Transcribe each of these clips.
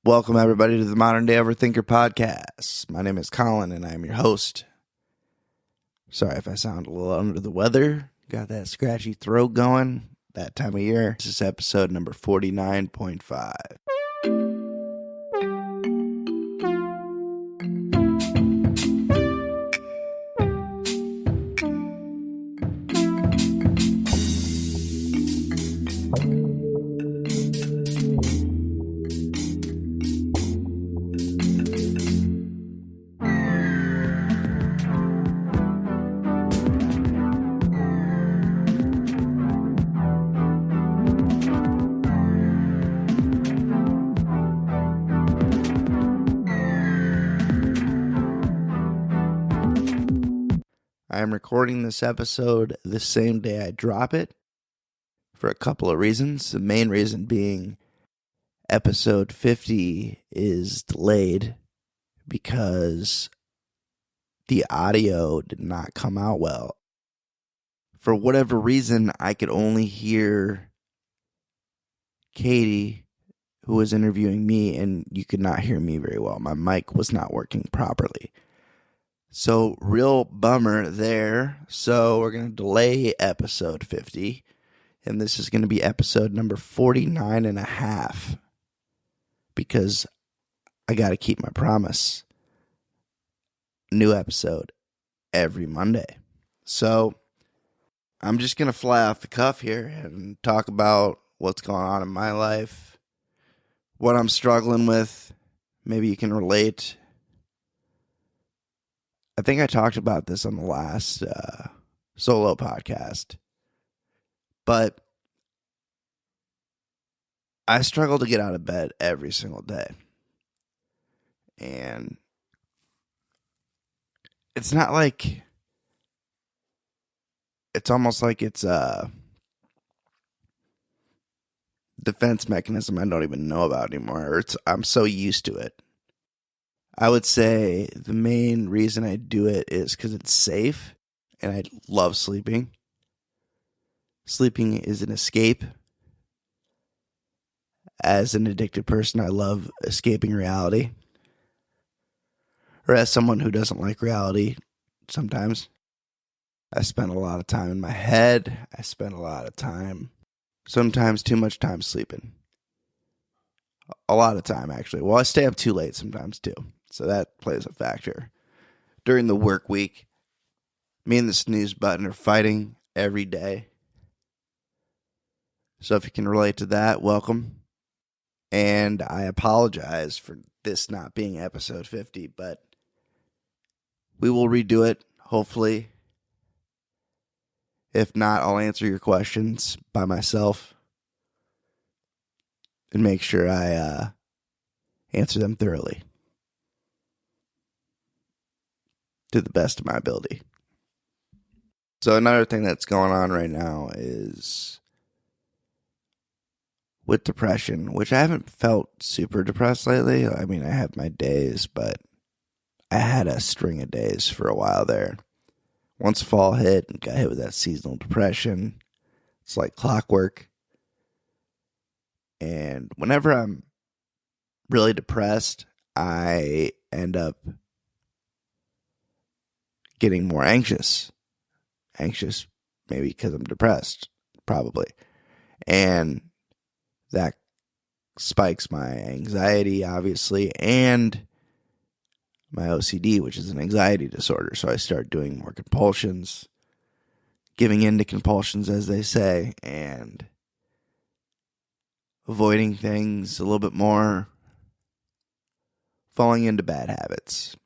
Welcome, everybody, to the Modern Day Overthinker podcast. My name is Collin, and I am your host. Sorry if I sound a little under the weather. Got that scratchy throat going that time of year. This is episode number 49.5. I am recording this episode the same day I drop it for a couple of reasons. The main reason being episode 50 is delayed because the audio did not come out well. For whatever reason, I could only hear Katie, who was interviewing me, and you could not hear me very well. My mic was not working properly. So, real bummer there. So, we're going to delay episode 50. And this is going to be episode number 49 and a half. Because I got to keep my promise. New episode every Monday. So, I'm just going to fly off the cuff here and talk about what's going on in my life. What I'm struggling with. Maybe you can relate. I think I talked about this on the last solo podcast, but I struggle to get out of bed every single day. And it's not like, it's almost like it's a defense mechanism I don't even know about anymore. I'm so used to it. I would say the main reason I do it is because it's safe, and I love sleeping. Sleeping is an escape. As an addicted person, I love escaping reality. Or as someone who doesn't like reality, sometimes. I spend a lot of time in my head. I spend a lot of time, sometimes too much time sleeping. A lot of time, actually. Well, I stay up too late sometimes, too. So that plays a factor. During the work week, me and the snooze button are fighting every day. So if you can relate to that, welcome. And I apologize for this not being episode 50, but we will redo it, hopefully. If not, I'll answer your questions by myself and make sure I answer them thoroughly. To the best of my ability. So another thing that's going on right now is with depression, which I haven't felt super depressed lately. I mean, I have my days, but I had a string of days for a while there. Once fall hit and got hit with that seasonal depression, it's like clockwork. And whenever I'm really depressed, I end up getting more anxious. Anxious maybe because I'm depressed, probably. And that spikes my anxiety, obviously, and my OCD, which is an anxiety disorder. So I start doing more compulsions, giving in to compulsions, as they say, and avoiding things a little bit more, falling into bad habits.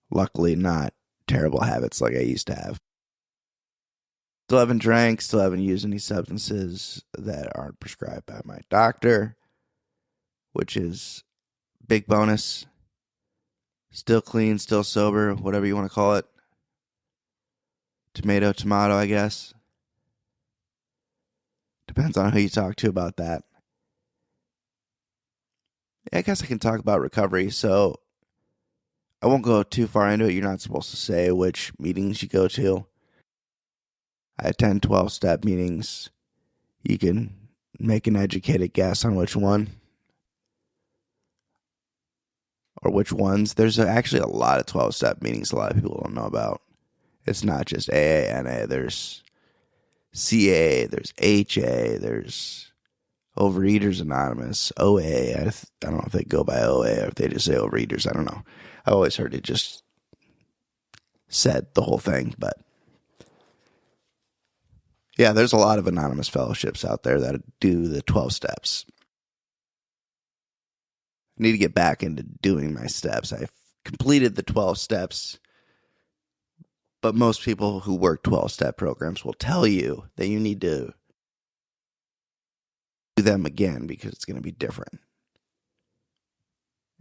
Luckily, not terrible habits like I used to have. Still haven't drank, still haven't used any substances that aren't prescribed by my doctor, which is big bonus. Still clean, still sober, whatever you want to call it. Tomato, I guess. Depends on who you talk to about that. I guess I can talk about recovery, so I won't go too far into it. You're not supposed to say which meetings you go to. I attend 12-step meetings. You can make an educated guess on which one. or which ones. There's actually a lot of 12-step meetings a lot of people don't know about. It's not just AA, NA. There's CA, there's HA, there's Overeaters Anonymous, OA. I don't know if they go by OA or if they just say Overeaters. I don't know. I always heard it just said the whole thing, but yeah, there's a lot of anonymous fellowships out there that do the 12 steps. I need to get back into doing my steps. I've completed the 12 steps, but most people who work 12-step programs will tell you that you need to do them again because it's going to be different.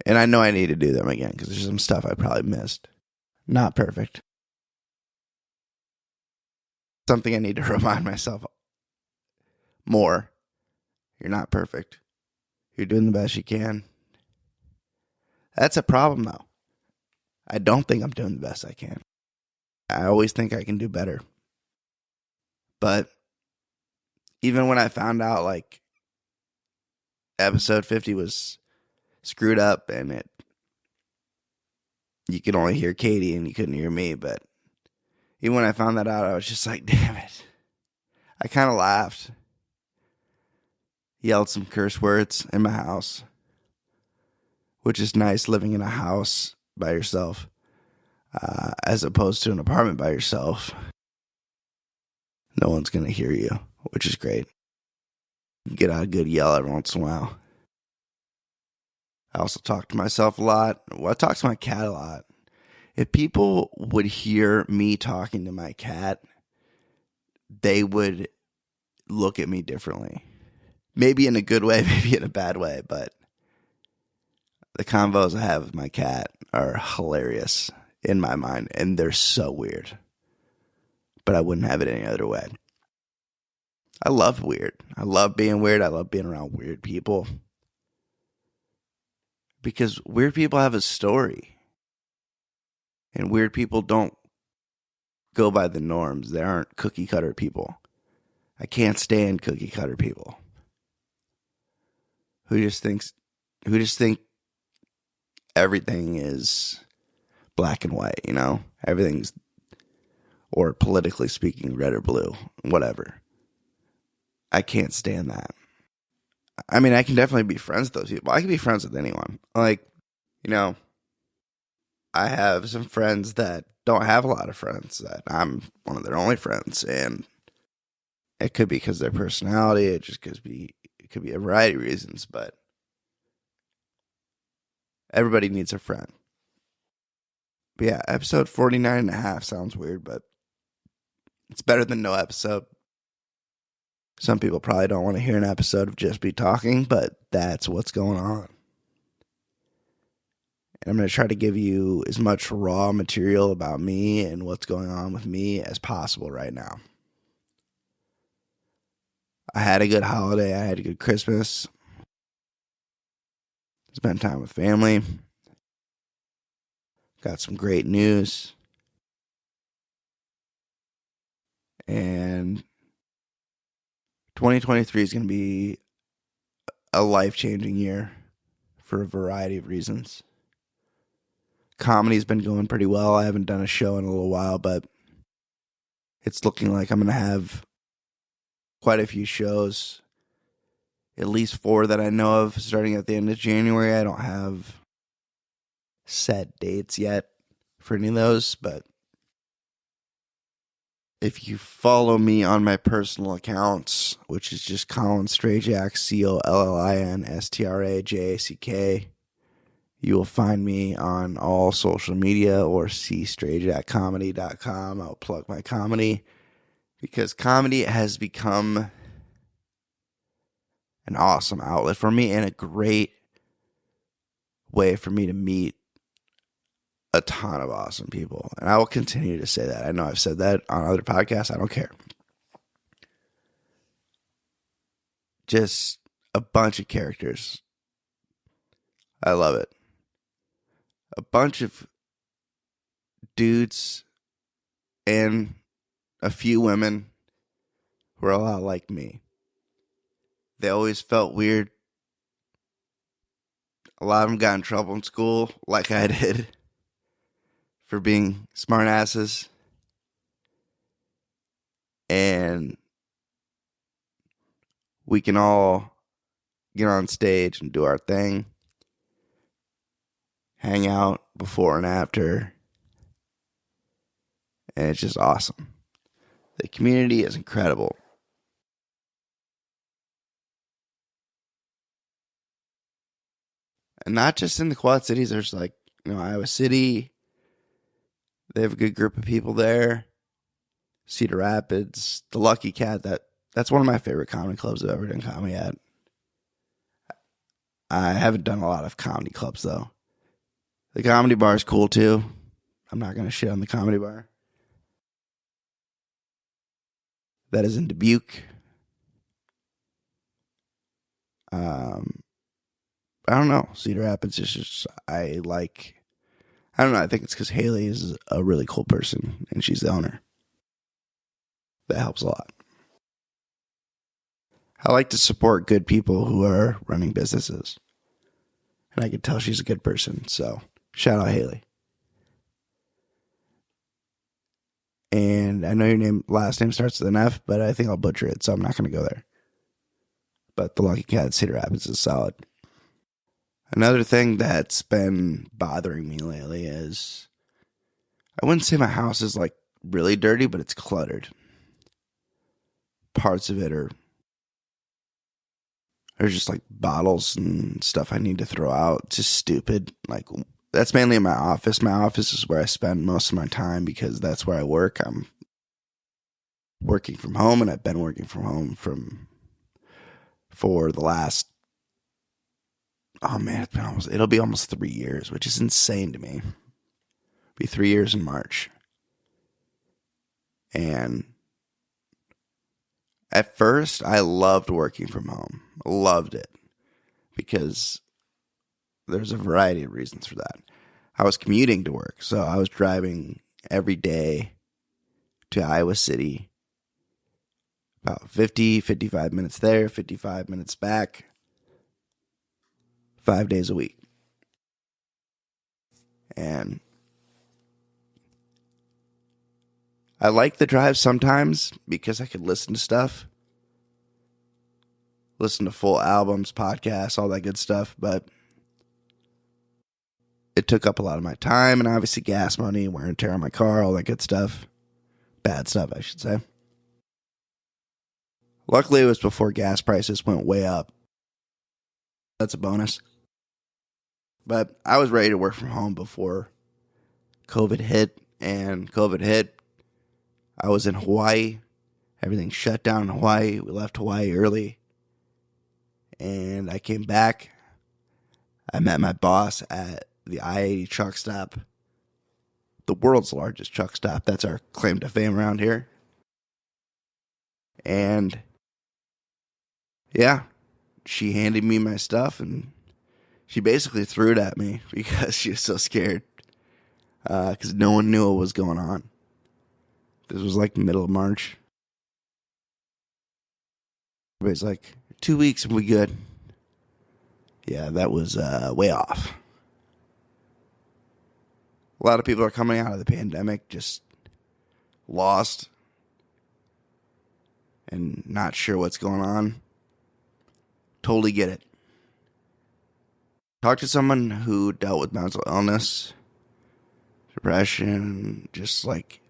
And I know I need to do them again because there's some stuff I probably missed. Not perfect. Something I need to remind myself more. You're not perfect. You're doing the best you can. That's a problem, though. I don't think I'm doing the best I can. I always think I can do better. But even when I found out, like, episode 50 was screwed up and you could only hear Katie and you couldn't hear me, but even when I found that out, I was just like, damn it. I kind of laughed. Yelled some curse words in my house, which is nice living in a house by yourself as opposed to an apartment by yourself. No one's going to hear you, which is great. You get out a good yell every once in a while. I also talk to myself a lot. Well, I talk to my cat a lot. If people would hear me talking to my cat, they would look at me differently. Maybe in a good way, maybe in a bad way, but the convos I have with my cat are hilarious in my mind, and they're so weird. But I wouldn't have it any other way. I love weird. I love being weird. I love being around weird people. Because weird people have a story. And weird people don't go by the norms. They aren't cookie cutter people. I can't stand cookie cutter people. Who just think everything is black and white, you know? Everything's, or politically speaking, red or blue, whatever. I can't stand that. I mean, I can definitely be friends with those people. I can be friends with anyone. Like, you know, I have some friends that don't have a lot of friends, that I'm one of their only friends, and it could be because of their personality. It could be a variety of reasons, but everybody needs a friend. But yeah, episode 49 and a half sounds weird, but it's better than no episode. Some people probably don't want to hear an episode of just me talking, but that's what's going on. And I'm going to try to give you as much raw material about me and what's going on with me as possible right now. I had a good holiday. I had a good Christmas. Spent time with family. Got some great news. And 2023 is going to be a life-changing year for a variety of reasons. Comedy's been going pretty well. I haven't done a show in a little while, but it's looking like I'm going to have quite a few shows. At least 4 that I know of starting at the end of January. I don't have set dates yet for any of those, but if you follow me on my personal accounts, which is just Collin Strajack, COLLIN STRAJACK, you will find me on all social media or see strajackcomedy.com. I'll plug my comedy because comedy has become an awesome outlet for me and a great way for me to meet a ton of awesome people. And I will continue to say that. I know I've said that on other podcasts. I don't care. Just a bunch of characters. I love it. A bunch of dudes and a few women who are a lot like me. They always felt weird A lot of them got in trouble in school, like I did, for being smart asses. And we can all get on stage and do our thing, hang out before and after, and it's just awesome. The community is incredible. And not just in the Quad Cities, there's like, Iowa City. They have a good group of people there. Cedar Rapids, the Lucky Cat, that's one of my favorite comedy clubs I've ever done comedy at. I haven't done a lot of comedy clubs though. The Comedy Bar is cool too. I'm not going to shit on the Comedy Bar. That is in Dubuque. I don't know. Cedar Rapids is just, I don't know. I think it's because Haley is a really cool person and she's the owner. That helps a lot. I like to support good people who are running businesses. And I can tell she's a good person. So shout out Haley. And I know your last name starts with an F, but I think I'll butcher it, so I'm not going to go there. But the Lucky Cat Cedar Rapids is solid. Another thing that's been bothering me lately is, I wouldn't say my house is like really dirty, but it's cluttered. Parts of it are just like bottles and stuff I need to throw out. It's just stupid. Like, that's mainly in my office. My office is where I spend most of my time because that's where I work. I'm working from home, and I've been working from home for the last, it'll be almost 3 years, which is insane to me. It'll be 3 years in March. And at first, I loved working from home. Loved it. Because there's a variety of reasons for that. I was commuting to work. So I was driving every day to Iowa City. About 55 minutes there, 55 minutes back. 5 days a week. And I like the drive sometimes because I could listen to stuff. Listen to full albums, podcasts, all that good stuff. But it took up a lot of my time, and obviously gas money, wear and tear on my car, all that good stuff. Bad stuff, I should say. Luckily, it was before gas prices went way up. That's a bonus. But I was ready to work from home before COVID hit, and COVID hit. I was in Hawaii. Everything shut down in Hawaii. We left Hawaii early. And I came back. I met my boss at the I-80 truck stop. The world's largest truck stop. That's our claim to fame around here. And yeah, she handed me my stuff, and she basically threw it at me because she was so scared. Because no one knew what was going on. This was like middle of March. Everybody's like, 2 weeks and we good. Yeah, that was way off. A lot of people are coming out of the pandemic just lost and not sure what's going on. Totally get it. Talk to someone who dealt with mental illness, depression, just like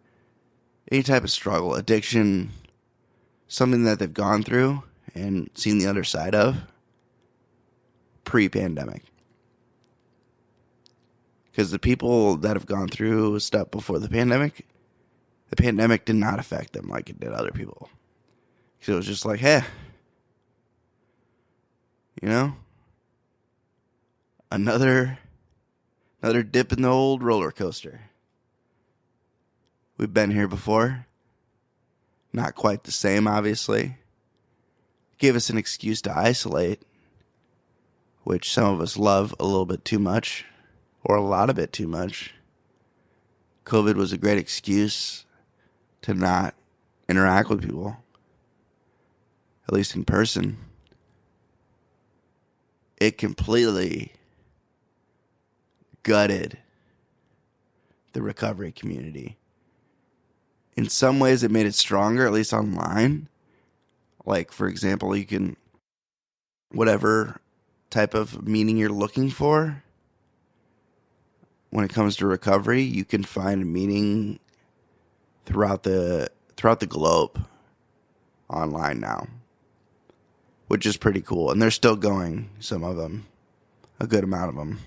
any type of struggle, addiction, something that they've gone through and seen the other side of pre-pandemic. Because the people that have gone through stuff before the pandemic did not affect them like it did other people. Because it was just like, hey, another dip in the old roller coaster. We've been here before. Not quite the same, obviously. Gave us an excuse to isolate, which some of us love a little bit too much, or a lot of it too much. COVID was a great excuse to not interact with people, at least in person. It completely gutted the recovery community. In some ways, it made it stronger, at least online. Like, for example, you can, whatever type of meaning you're looking for, when it comes to recovery, you can find meaning throughout the globe online now, which is pretty cool. And they're still going, some of them, a good amount of them.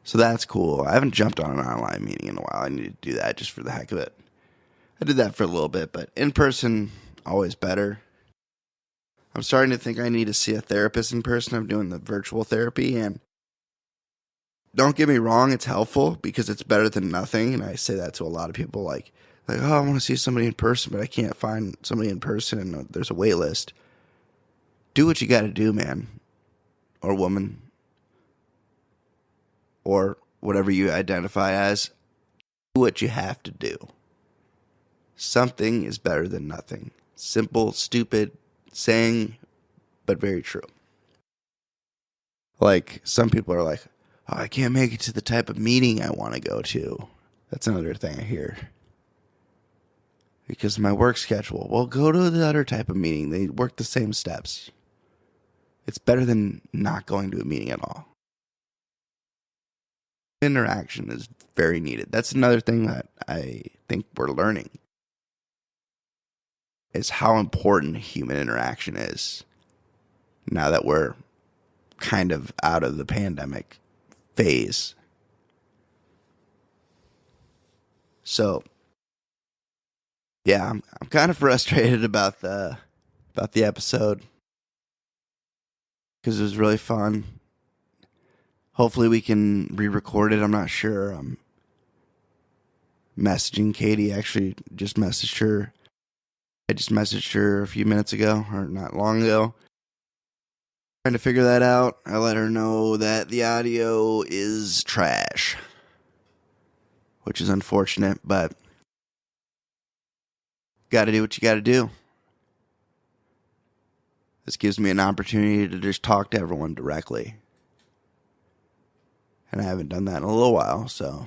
So that's cool. I haven't jumped on an online meeting in a while. I need to do that just for the heck of it. I did that for a little bit, but in person, always better. I'm starting to think I need to see a therapist in person. I'm doing the virtual therapy, and don't get me wrong, it's helpful because it's better than nothing. And I say that to a lot of people like, oh, I want to see somebody in person, but I can't find somebody in person and there's a wait list. Do what you got to do, man, or woman, or whatever you identify as. Do what you have to do. Something is better than nothing. Simple, stupid saying, but very true. Like, some people are like, oh, I can't make it to the type of meeting I want to go to. That's another thing I hear. Because of my work schedule. Well, go to the other type of meeting. They work the same steps. It's better than not going to a meeting at all. Interaction is very needed. That's another thing that I think we're learning. Is how important human interaction is. Now that we're kind of out of the pandemic phase. So, yeah, I'm kind of frustrated about the episode because it was really fun. Hopefully we can re-record it. I'm not sure. I'm messaging Katie. Actually, just messaged her. I just messaged her a few minutes ago, or not long ago. Trying to figure that out. I let her know that the audio is trash, which is unfortunate, but gotta do what you gotta do. This gives me an opportunity to just talk to everyone directly. And I haven't done that in a little while, so.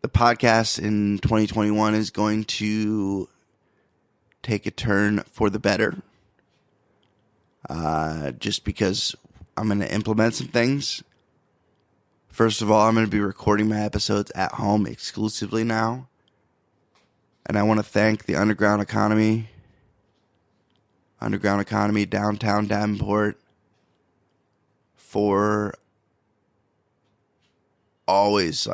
The podcast in 2021 is going to take a turn for the better. Just because I'm going to implement some things. First of all, I'm going to be recording my episodes at home exclusively now. And I want to thank the Underground Economy, downtown Davenport, for always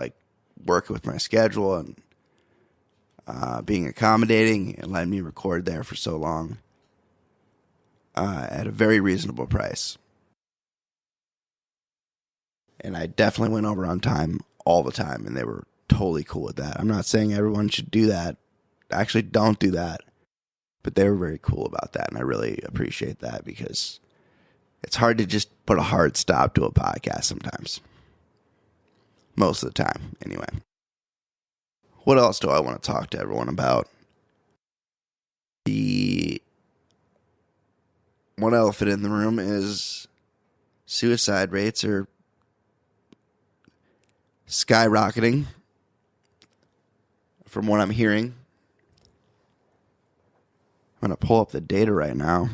working with my schedule and being accommodating and letting me record there for so long at a very reasonable price. And I definitely went over on time all the time, and they were totally cool with that. I'm not saying everyone should do that. Actually, don't do that. But they were very cool about that, and I really appreciate that because it's hard to just put a hard stop to a podcast sometimes. Most of the time, anyway. What else do I want to talk to everyone about? The one elephant in the room is suicide rates are skyrocketing from what I'm hearing. I'm going to pull up the data right now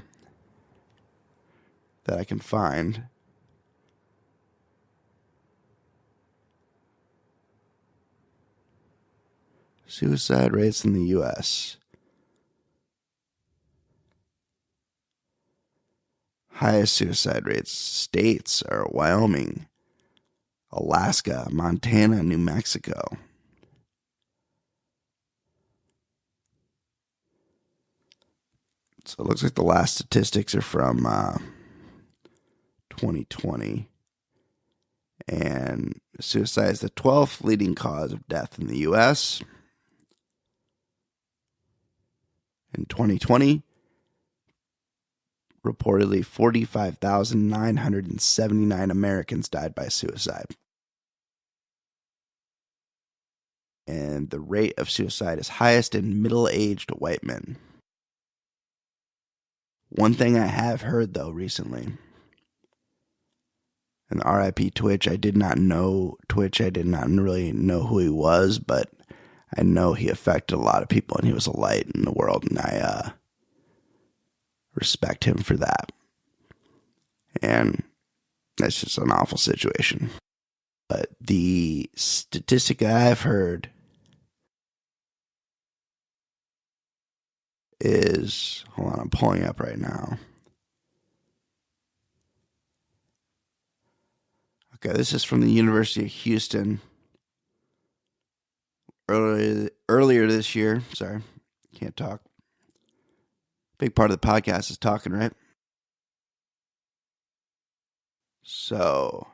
that I can find. Suicide rates in the U.S. Highest suicide rates states are Wyoming, Alaska, Montana, New Mexico. So it looks like the last statistics are from 2020. And suicide is the 12th leading cause of death in the U.S. In 2020, reportedly 45,979 Americans died by suicide. And the rate of suicide is highest in middle-aged white men. One thing I have heard, though, recently And RIP Twitch, I did not know Twitch. I did not really know who he was, but I know he affected a lot of people and he was a light in the world, and I respect him for that. And that's just an awful situation. But the statistic I've heard is, hold on, I'm pulling it up right now. Okay, this is from the University of Houston. Earlier this year, sorry, can't talk. Big part of the podcast is talking, right? So,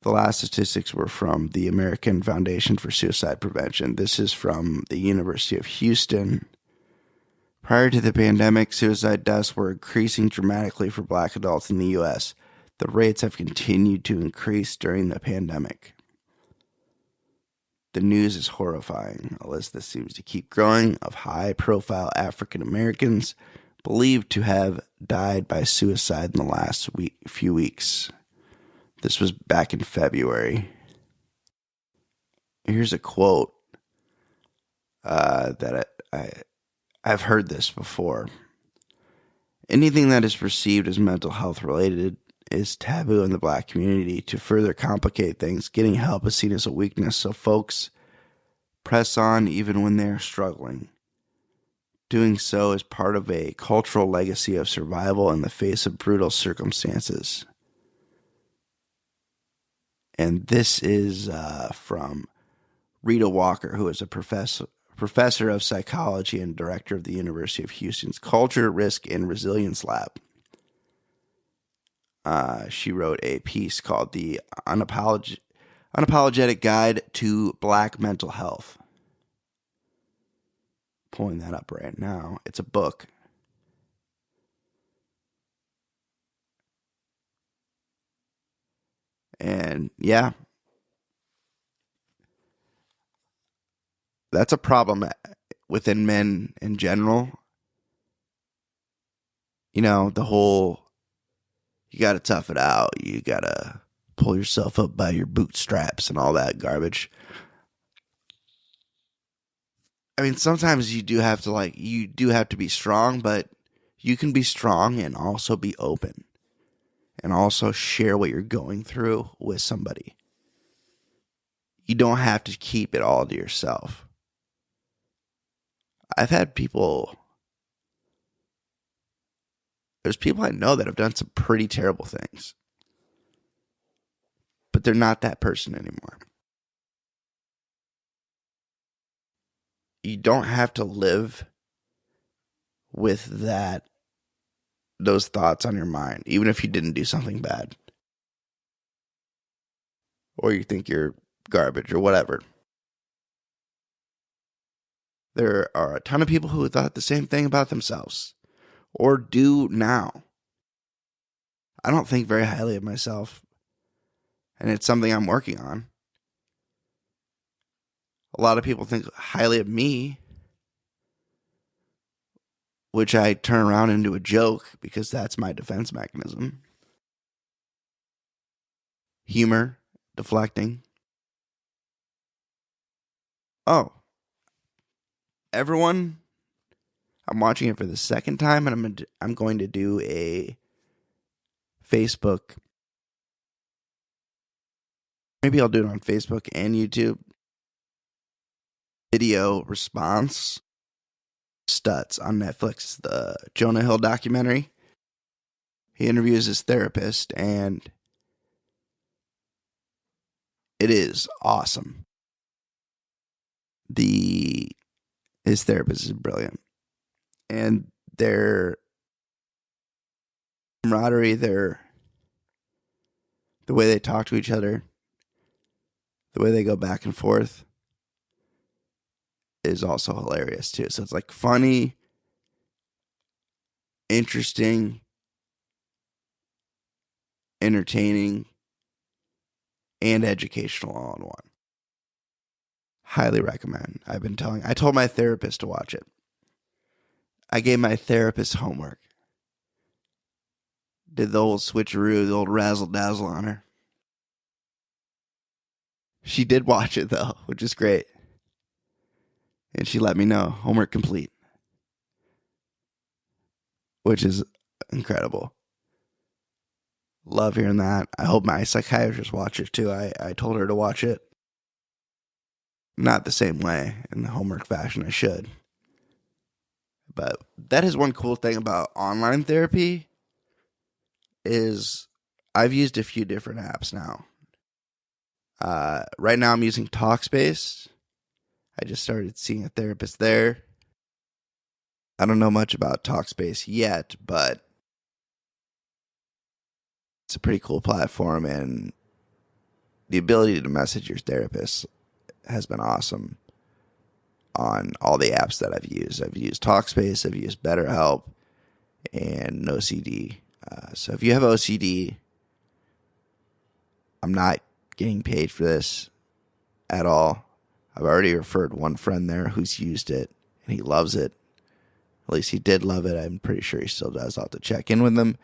the last statistics were from the American Foundation for Suicide Prevention. This is from the University of Houston. Prior to the pandemic, suicide deaths were increasing dramatically for Black adults in the U.S. The rates have continued to increase during the pandemic. The news is horrifying. A list that seems to keep growing of high-profile African Americans believed to have died by suicide in the last few weeks. This was back in February. Here's a quote that I've heard this before. Anything that is perceived as mental health related is taboo in the Black community. To further complicate things, getting help is seen as a weakness, so folks press on even when they're struggling. Doing so is part of a cultural legacy of survival in the face of brutal circumstances. And this is from Rita Walker, who is a professor of psychology and director of the University of Houston's Culture, Risk, and Resilience Lab. She wrote a piece called The Unapologetic Guide to Black Mental Health. Pulling that up right now. It's a book. And yeah, that's a problem within men in general. You know, the whole, you got to tough it out. You got to pull yourself up by your bootstraps and all that garbage. I mean, sometimes you do have to be strong, but you can be strong and also be open and also share what you're going through with somebody. You don't have to keep it all to yourself. There's people I know that have done some pretty terrible things, but they're not that person anymore. You don't have to live with those thoughts on your mind, even if you didn't do something bad, or you think you're garbage or whatever. There are a ton of people who thought the same thing about themselves, or do now. I don't think very highly of myself, and it's something I'm working on. A lot of people think highly of me, which I turn around into a joke because that's my defense mechanism. Humor, deflecting. Oh, everyone, I'm watching it for the second time, and I'm going to do a Facebook. Maybe I'll do it on Facebook and YouTube. Video response. Stutz on Netflix, the Jonah Hill documentary. He interviews his therapist, and it is awesome. His therapist is brilliant. And their camaraderie, the way they talk to each other, the way they go back and forth is also hilarious too. So it's like funny, interesting, entertaining, and educational all in one. Highly recommend. I told my therapist to watch it. I gave my therapist homework. Did the old switcheroo, the old razzle dazzle on her. She did watch it though, which is great. And she let me know, homework complete, which is incredible. Love hearing that. I hope my psychiatrist watched it too. I told her to watch it. Not the same way, in the homework fashion I should. But that is one cool thing about online therapy is I've used a few different apps now. Right now I'm using Talkspace. I just started seeing a therapist there. I don't know much about Talkspace yet, but it's a pretty cool platform, and the ability to message your therapist has been awesome on all the apps that I've used. I've used Talkspace, I've used BetterHelp, and OCD. So if you have OCD, I'm not getting paid for this at all. I've already referred one friend there who's used it, and he loves it. At least he did love it. I'm pretty sure he still does. I'll have to check in with him.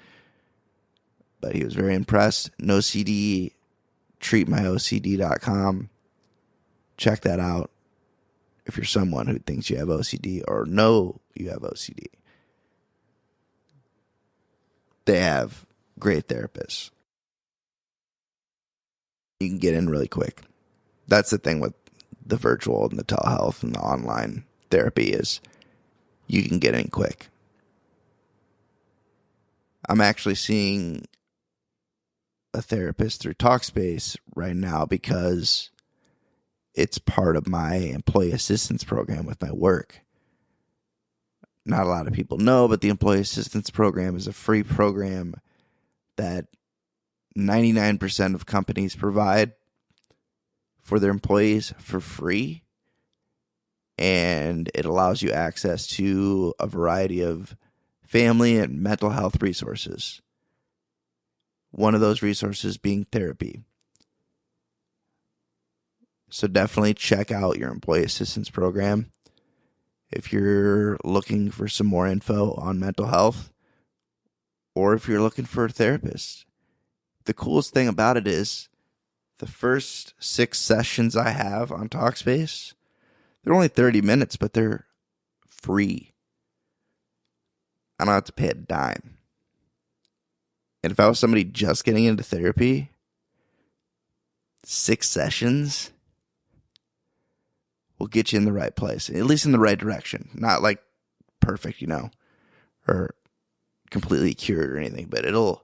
But he was very impressed. No CD, treatmyocd.com. Check that out if you're someone who thinks you have OCD or know you have OCD. They have great therapists. You can get in really quick. That's the thing with the virtual and the telehealth and the online therapy is you can get in quick. I'm actually seeing a therapist through Talkspace right now because it's part of my employee assistance program with my work. Not a lot of people know, but the employee assistance program is a free program that 99% of companies provide for their employees for free. And it allows you access to a variety of family and mental health resources. One of those resources being therapy. So definitely check out your employee assistance program if you're looking for some more info on mental health or if you're looking for a therapist. The coolest thing about it is the first 6 sessions I have on Talkspace, they're only 30 minutes, but they're free. I don't have to pay a dime. And if I was somebody just getting into therapy, 6 sessions will get you in the right place, at least in the right direction. Not like perfect, or completely cured or anything, but it'll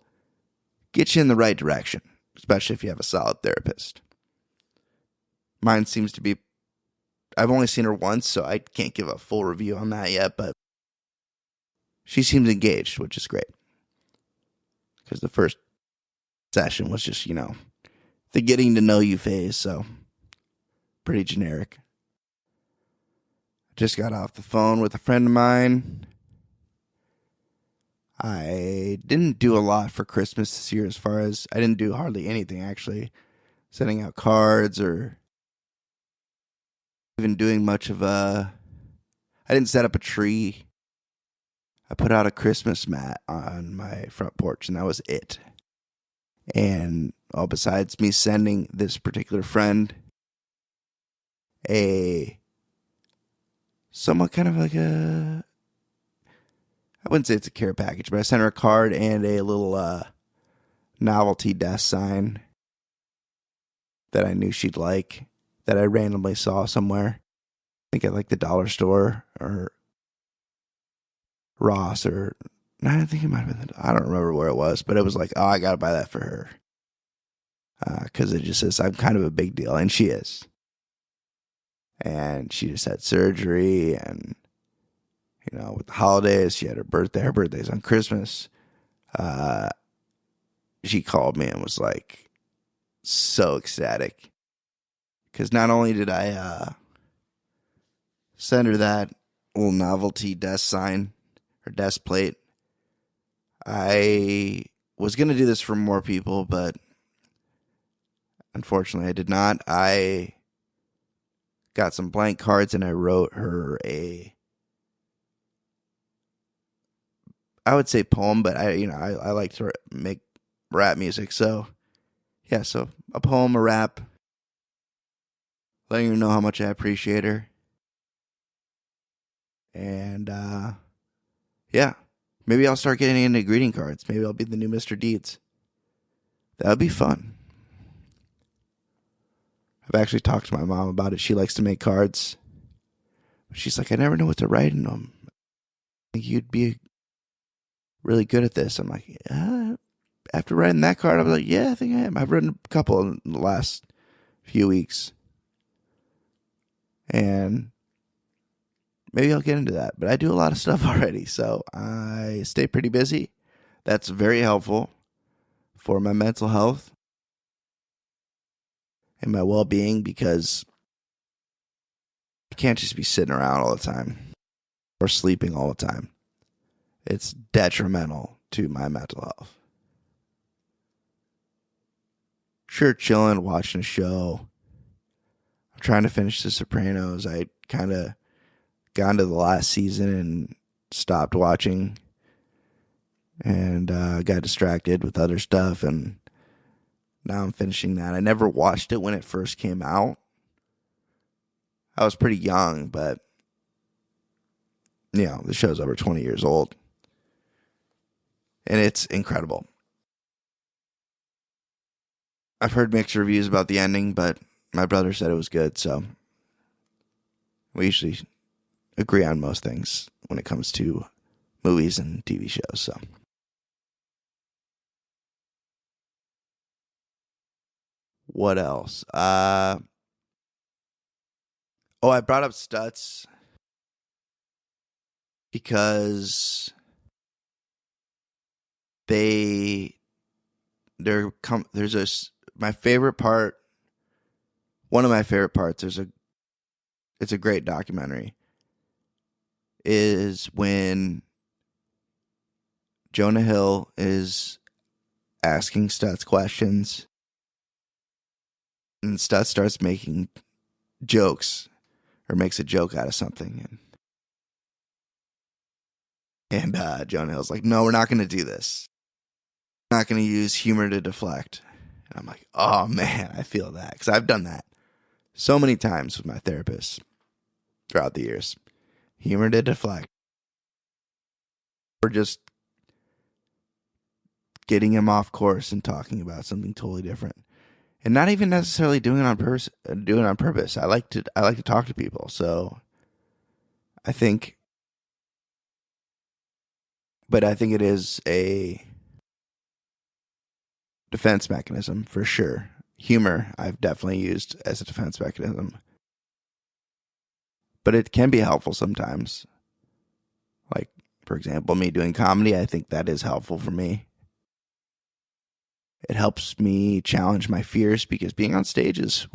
get you in the right direction, especially if you have a solid therapist. Mine seems to be, I've only seen her once, so I can't give a full review on that yet, but she seems engaged, which is great. Because the first session was just, the getting to know you phase, so pretty generic. Just got off the phone with a friend of mine. I didn't do a lot for Christmas this year as far as, I didn't do hardly anything actually. Sending out cards or even doing much of I didn't set up a tree. I put out a Christmas mat on my front porch and that was it. And besides me sending this particular friend somewhat kind of like I wouldn't say it's a care package, but I sent her a card and a little novelty desk sign that I knew she'd like, that I randomly saw somewhere. I think at like the dollar store or Ross or, I think it might have been, I don't remember where it was, but it was like, I got to buy that for her. Because it just says I'm kind of a big deal, and she is. And she just had surgery, and with the holidays, she had her birthday. Her birthday's on Christmas. She called me and was like so ecstatic. Because not only did I send her that little novelty desk sign or desk plate, I was going to do this for more people, but unfortunately I did not. I got some blank cards and I wrote her I would say poem, but I like to make rap music. So yeah, so a poem, a rap, letting her know how much I appreciate her. And yeah, maybe I'll start getting into greeting cards. Maybe I'll be the new Mr. Deeds. That would be fun. I've actually talked to my mom about it. She likes to make cards. She's like, I never know what to write in them. I think you'd be really good at this. I'm like, yeah. After writing that card, I was like, yeah, I think I am. I've written a couple in the last few weeks. And maybe I'll get into that. But I do a lot of stuff already, so I stay pretty busy. That's very helpful for my mental health and my well-being, because I can't just be sitting around all the time or sleeping all the time. It's detrimental to my mental health. Sure, chilling, watching a show. I'm trying to finish The Sopranos. I kind of got into the last season and stopped watching and got distracted with other stuff, and now I'm finishing that. I never watched it when it first came out. I was pretty young, but the show's over 20 years old. And it's incredible. I've heard mixed reviews about the ending, but my brother said it was good, so we usually agree on most things when it comes to movies and TV shows. So what else? I brought up Stutz because there's my favorite part. One of my favorite parts. It's a great documentary. Is when Jonah Hill is asking Stutz questions, and Stutz starts making jokes or makes a joke out of something, and Jonah Hill's like, "No, we're not going to do this. We're not going to use humor to deflect." And I'm like, "Oh man, I feel that," because I've done that so many times with my therapist throughout the years. Humor to deflect, or just getting him off course and talking about something totally different, and not even necessarily doing it on purpose. I like to talk to people, so I think it is a defense mechanism for sure. Humor, I've definitely used as a defense mechanism, but it can be helpful sometimes. Like, for example, me doing comedy, I think that is helpful for me. It helps me challenge my fears, because being on stage,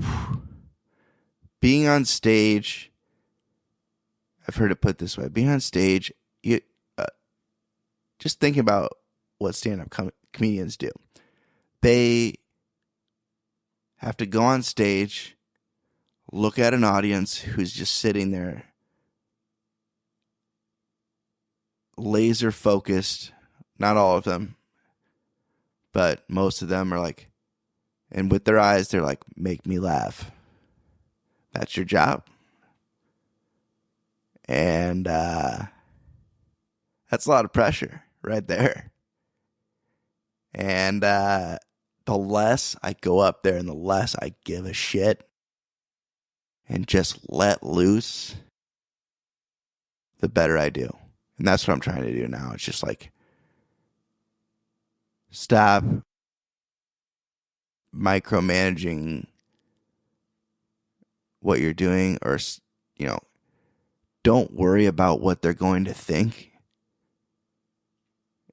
I've heard it put this way. Being on stage, you just think about what stand-up comedians do. They have to go on stage, look at an audience who's just sitting there, laser focused. Not all of them, but most of them are like, and with their eyes, they're like, make me laugh. That's your job. And that's a lot of pressure right there. And the less I go up there and the less I give a shit and just let loose, the better I do. And that's what I'm trying to do now. It's just like, stop micromanaging what you're doing, or, don't worry about what they're going to think.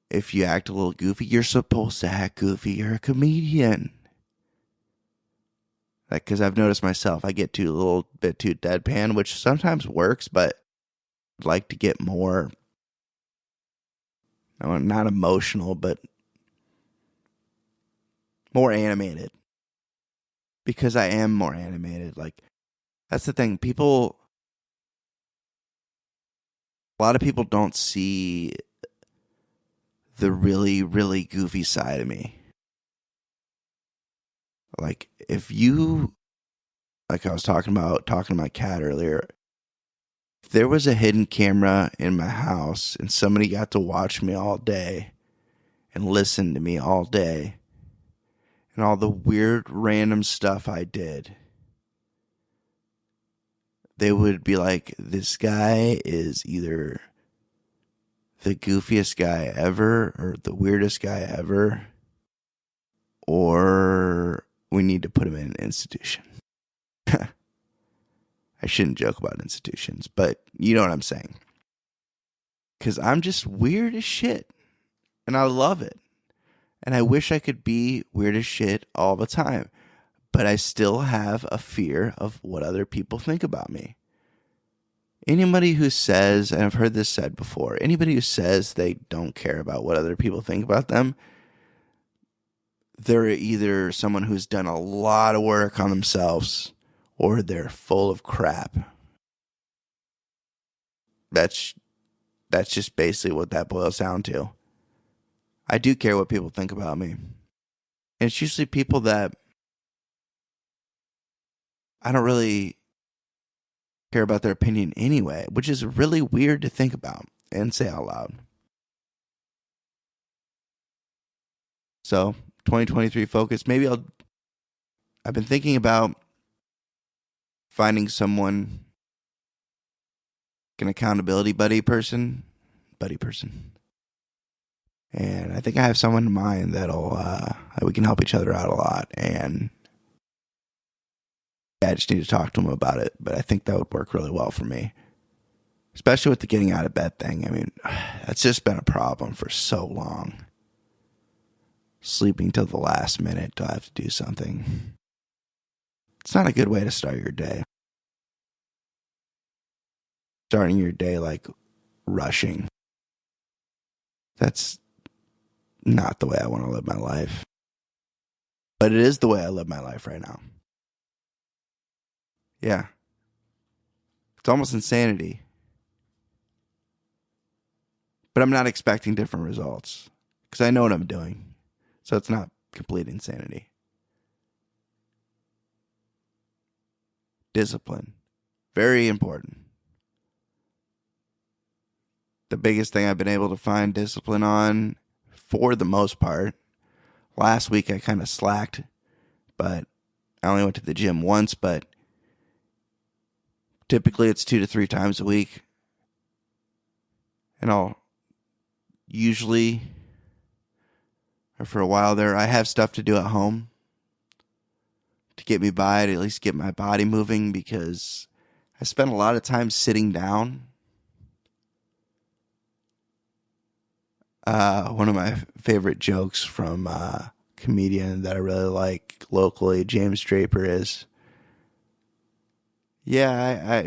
If you act a little goofy, you're supposed to act goofy. You're a comedian. Like, because I've noticed myself, I get a little bit too deadpan, which sometimes works, but I'd like to get more, not emotional, but more animated. Because I am more animated. Like, that's the thing. A lot of people don't see the really, really goofy side of me. Like, if you, like I was talking to my cat earlier, if there was a hidden camera in my house and somebody got to watch me all day and listen to me all day and all the weird random stuff I did, they would be like, this guy is either the goofiest guy ever or the weirdest guy ever, or we need to put him in an institution. I shouldn't joke about institutions, but you know what I'm saying. Because I'm just weird as shit, and I love it. And I wish I could be weird as shit all the time, but I still have a fear of what other people think about me. Anybody who says, and I've heard this said before, anybody who says they don't care about what other people think about them, they're either someone who's done a lot of work on themselves or they're full of crap. That's just basically what that boils down to. I do care what people think about me. And it's usually people that I don't really care about their opinion anyway, which is really weird to think about and say out loud. So, 2023 focus. I've been thinking about finding someone, an accountability buddy person. And I think I have someone in mind that we can help each other out a lot. And I just need to talk to him about it. But I think that would work really well for me. Especially with the getting out of bed thing. I mean, that's just been a problem for so long. Sleeping till the last minute till I have to do something. It's not a good way to start your day. Starting your day like rushing. That's not the way I want to live my life. But it is the way I live my life right now. Yeah. It's almost insanity. But I'm not expecting different results. Because I know what I'm doing. So it's not complete insanity. Discipline. Very important. The biggest thing I've been able to find discipline on, for the most part. Last week I kind of slacked, but I only went to the gym once, but typically it's 2 to 3 times a week. And I'll usually, or for a while there, I have stuff to do at home to get me by, to at least get my body moving, because I spend a lot of time sitting down. One of my favorite jokes from a comedian that I really like locally, James Draper, is, yeah,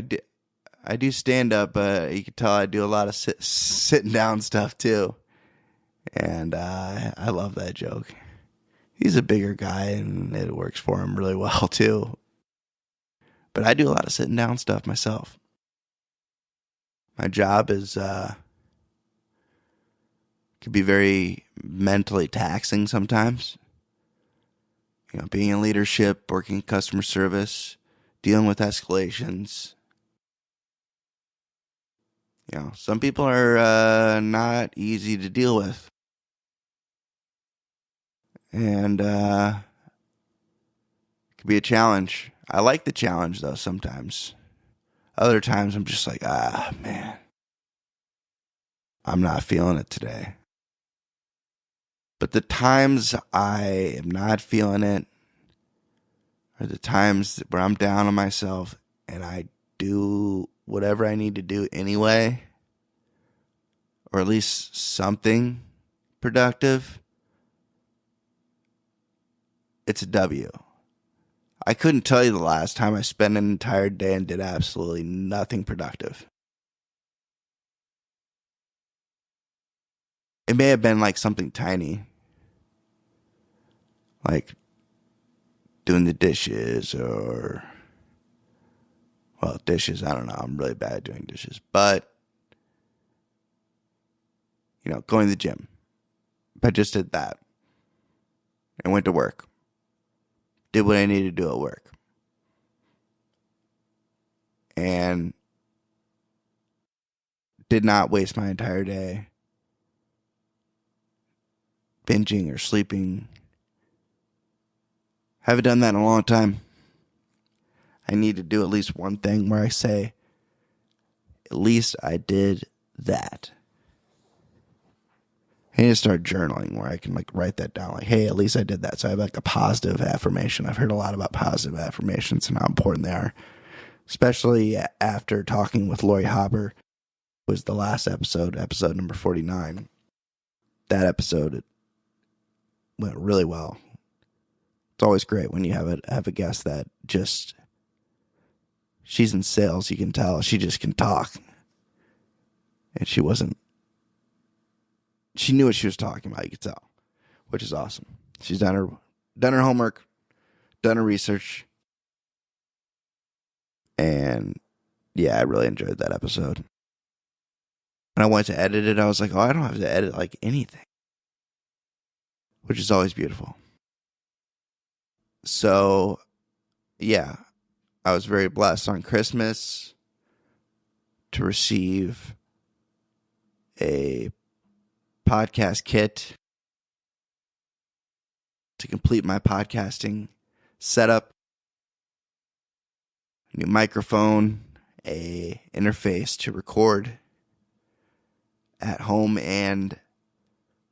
I do stand up, but you can tell I do a lot of sitting down stuff too. And I love that joke. He's a bigger guy and it works for him really well too. But I do a lot of sitting down stuff myself. My job is could be very mentally taxing sometimes. You know, being in leadership, working in customer service, dealing with escalations. You know, some people are not easy to deal with. And it could be a challenge. I like the challenge, though, sometimes. Other times, I'm just like, man, I'm not feeling it today. But the times I am not feeling it are the times where I'm down on myself and I do whatever I need to do anyway, or at least something productive. It's a W. I couldn't tell you the last time I spent an entire day and did absolutely nothing productive. It may have been like something tiny, like doing the dishes or, well, dishes, I don't know. I'm really bad at doing dishes. But, you know, going to the gym. I just did that. I went to work. Did what I needed to do at work. And did not waste my entire day binging or sleeping. Haven't done that in a long time. I need to do at least one thing where I say, at least I did that. I need to start journaling where I can like write that down. Like, hey, at least I did that. So I have like a positive affirmation. I've heard a lot about positive affirmations and how important they are. Especially after talking with Lori Haber, was the last episode number 49. That episode went really well. It's always great when you have a guest that just, she's in sales, you can tell. She just can talk. And she knew what she was talking about, you could tell, which is awesome. She's done her homework, done her research. And yeah, I really enjoyed that episode. When I went to edit it, I was like, oh, I don't have to edit like anything, which is always beautiful. So yeah, I was very blessed on Christmas to receive a podcast kit to complete my podcasting setup. A new microphone, a interface to record at home and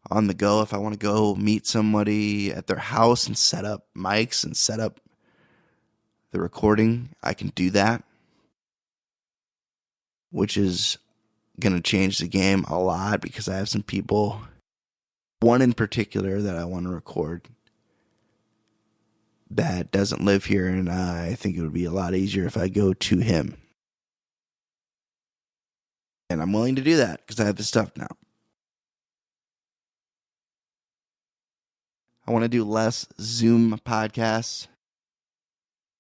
on the go. If I want to go meet somebody at their house and set up mics and set up the recording, I can do that, which is going to change the game a lot because I have some people, one in particular that I want to record that doesn't live here, and I think it would be a lot easier if I go to him. And I'm willing to do that because I have the stuff now. I want to do less Zoom podcasts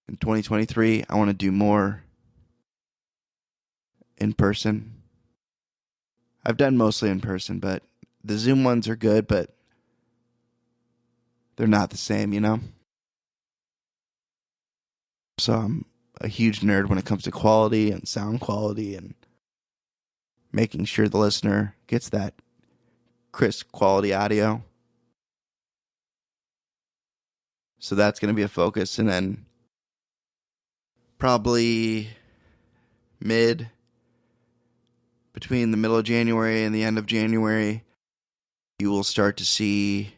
in 2023. I want to do more in person. I've done mostly in person, but the Zoom ones are good, but they're not the same, you know? So I'm a huge nerd when it comes to quality and sound quality and making sure the listener gets that crisp quality audio. So that's going to be a focus. And then probably between the middle of January and the end of January, you will start to see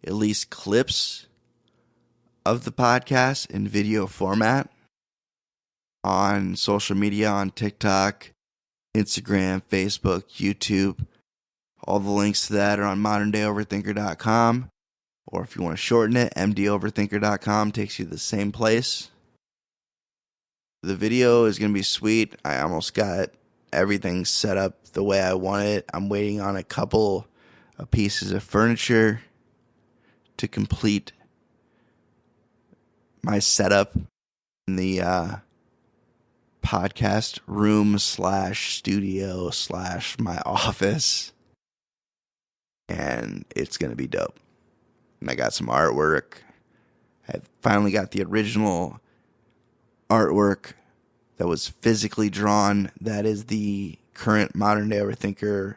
at least clips of the podcast in video format on social media, on TikTok, Instagram, Facebook, YouTube. All the links to that are on moderndayoverthinker.com. Or if you want to shorten it, MDOverthinker.com takes you to the same place. The video is going to be sweet. I almost got everything set up the way I want it. I'm waiting on a couple of pieces of furniture to complete my setup in the podcast room / studio / my office. And it's going to be dope. And I got some artwork. I finally got the original artwork that was physically drawn. That is the current Modern Day Overthinker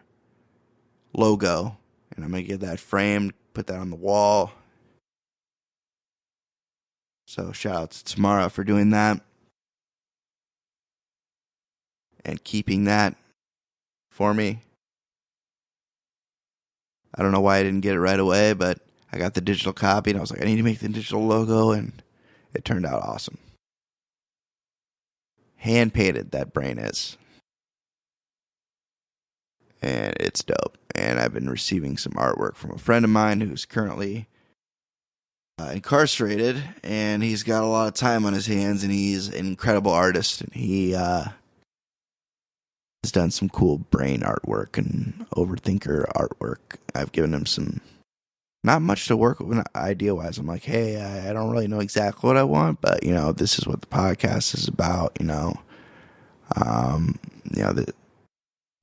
logo. And I'm going to get that framed, put that on the wall. So shout out to Tamara for doing that. And keeping that for me. I don't know why I didn't get it right away, but I got the digital copy and I was like, I need to make the digital logo, and it turned out awesome. Hand painted, that brain is. And it's dope. And I've been receiving some artwork from a friend of mine who's currently incarcerated, and he's got a lot of time on his hands, and he's an incredible artist, and he has done some cool brain artwork and overthinker artwork. I've given him some, not much to work with idea-wise. I'm like, hey, I don't really know exactly what I want, but, this is what the podcast is about,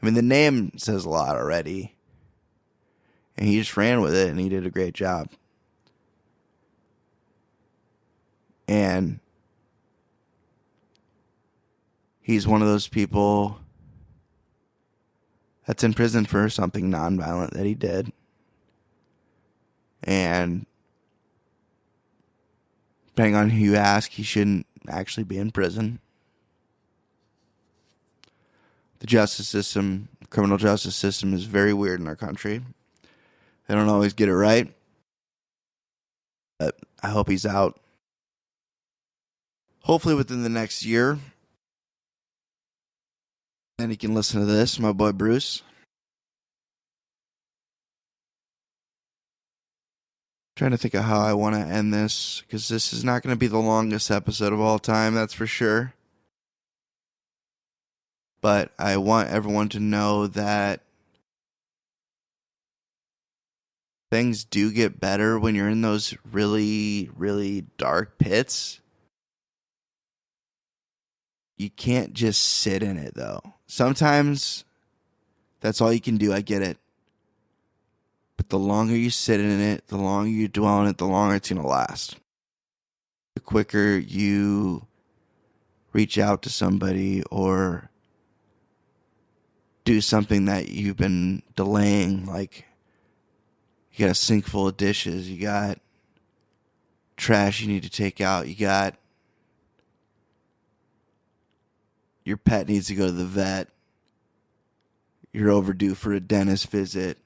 the name says a lot already. And he just ran with it, and he did a great job. And he's one of those people that's in prison for something nonviolent that he did. And depending on who you ask, he shouldn't actually be in prison. The justice system, the criminal justice system, is very weird in our country. They don't always get it right. But I hope he's out. Hopefully within the next year. Then he can listen to this, my boy Bruce. Trying to think of how I want to end this, because this is not going to be the longest episode of all time, that's for sure. But I want everyone to know that things do get better when you're in those really, really dark pits. You can't just sit in it, though. Sometimes that's all you can do. I get it. But the longer you sit in it, the longer you dwell in it, the longer it's going to last. The quicker you reach out to somebody or do something that you've been delaying, like you got a sink full of dishes, you got trash you need to take out, you got your pet needs to go to the vet, you're overdue for a dentist visit.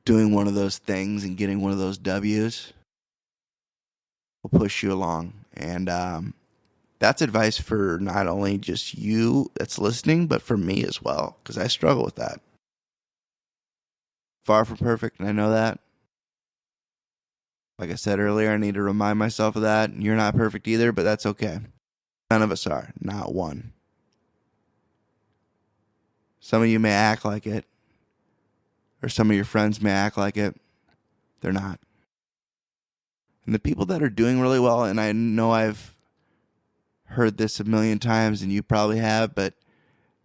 Doing one of those things and getting one of those W's will push you along. And that's advice for not only just you that's listening, but for me as well, because I struggle with that. Far from perfect, and I know that. Like I said earlier, I need to remind myself of that. You're not perfect either, but that's okay. None of us are. Not one. Some of you may act like it, or some of your friends may act like it. They're not. And the people that are doing really well, and I know I've heard this a million times, and you probably have, but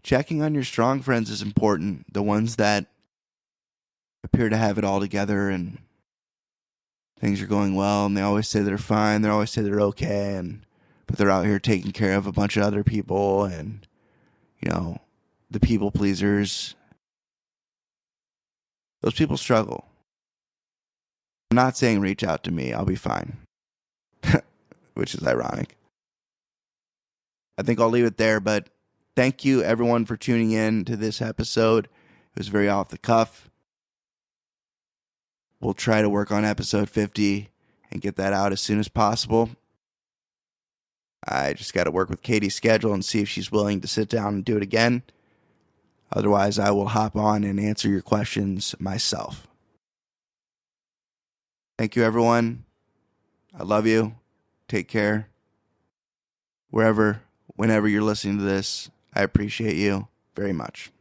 checking on your strong friends is important. The ones that appear to have it all together and things are going well, and they always say they're fine, they always say they're okay, but they're out here taking care of a bunch of other people, and, the people pleasers. Those people struggle. I'm not saying reach out to me, I'll be fine. Which is ironic. I think I'll leave it there, but thank you everyone for tuning in to this episode. It was very off the cuff. We'll try to work on episode 50 and get that out as soon as possible. I just got to work with Katie's schedule and see if she's willing to sit down and do it again. Otherwise, I will hop on and answer your questions myself. Thank you, everyone. I love you. Take care. Wherever, whenever you're listening to this, I appreciate you very much.